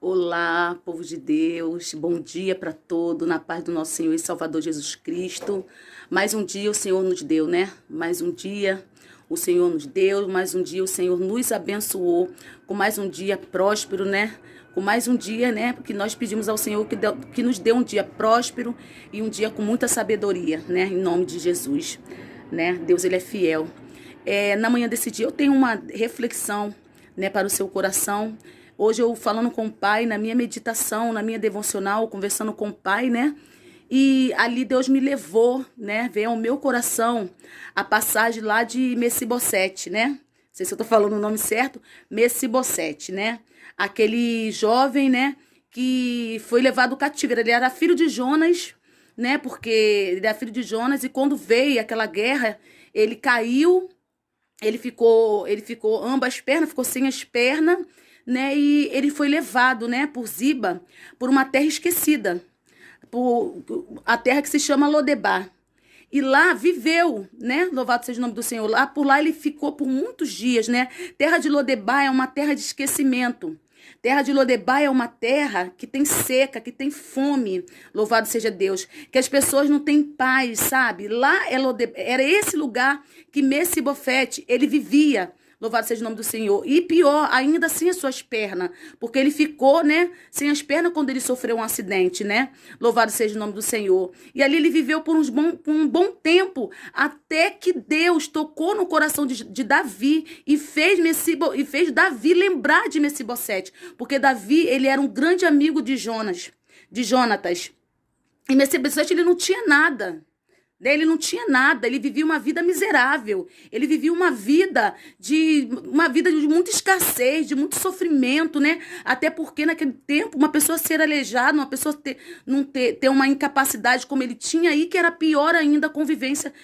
Olá, povo de Deus, bom dia para todo, na paz do nosso Senhor e Salvador Jesus Cristo. Mais um dia o Senhor nos deu, né? Mais um dia o Senhor nos deu, mais um dia o Senhor nos abençoou, com mais um dia próspero, né? Com mais um dia, né? Porque nós pedimos ao Senhor que nos dê um dia próspero e um dia com muita sabedoria, né? Em nome de Jesus, né? Deus, Ele é fiel. Na manhã desse dia eu tenho uma reflexão, né, para o seu coração. Hoje eu falando com o Pai, na minha meditação, na minha devocional, conversando com o Pai, né? E ali Deus me levou, né? Veio ao meu coração a passagem lá de Mefibosete, né? Não sei se eu tô falando o nome certo. Mefibosete, né? Aquele jovem, né? Que foi levado cativo. Ele era filho de Jonas, né? Porque ele era filho de Jonas e quando veio aquela guerra, ele caiu, ele ficou ambas as pernas, ficou sem as pernas, né? E ele foi levado, né, por Ziba, por uma terra esquecida, por a terra que se chama Lodebar. E lá viveu, né? Louvado seja o nome do Senhor. Por lá ele ficou por muitos dias, né? Terra de Lodebar é uma terra de esquecimento. Terra de Lodebar é uma terra que tem seca, que tem fome. Louvado seja Deus. Que as pessoas não têm paz, sabe? Lá é Lodebar, era esse lugar que Mefibosete, ele vivia. Louvado seja o nome do Senhor. E pior, ainda sem as suas pernas. Porque ele ficou, né, sem as pernas quando ele sofreu um acidente, né? Louvado seja o nome do Senhor. E ali ele viveu por um bom tempo, até que Deus tocou no coração de Davi e fez Davi lembrar de Mefibosete. Porque Davi, ele era um grande amigo de Jonatas. E Mefibosete, ele não tinha nada. Ele não tinha nada, ele vivia uma vida miserável, ele vivia uma vida de muita escassez, de muito sofrimento, né? Até porque naquele tempo uma pessoa ser aleijada, uma pessoa não ter uma incapacidade como ele tinha aí, que era pior ainda a convivência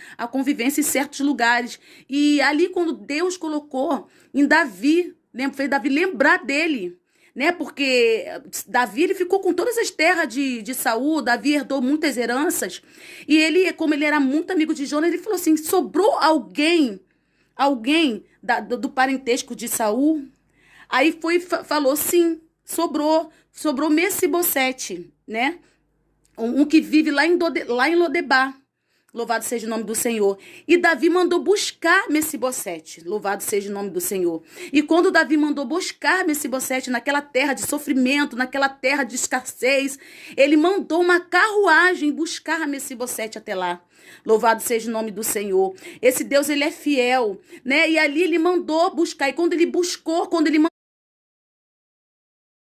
em certos lugares. E ali quando Deus colocou em Davi, fez Davi lembrar dele, né? Porque Davi, ele ficou com todas as terras de Saul. Davi herdou muitas heranças. E ele, como ele era muito amigo de Jonas, ele falou assim: sobrou alguém do parentesco de Saul? Aí falou: sim, sobrou Mefibosete, né? Um que vive lá em Lodebar. Louvado seja o nome do Senhor. E Davi mandou buscar Mefibosete. Louvado seja o nome do Senhor. E quando Davi mandou buscar Mefibosete naquela terra de sofrimento, naquela terra de escassez, ele mandou uma carruagem buscar Mefibosete até lá. Louvado seja o nome do Senhor. Esse Deus, ele é fiel, né? E ali ele mandou buscar. E quando ele buscou, quando ele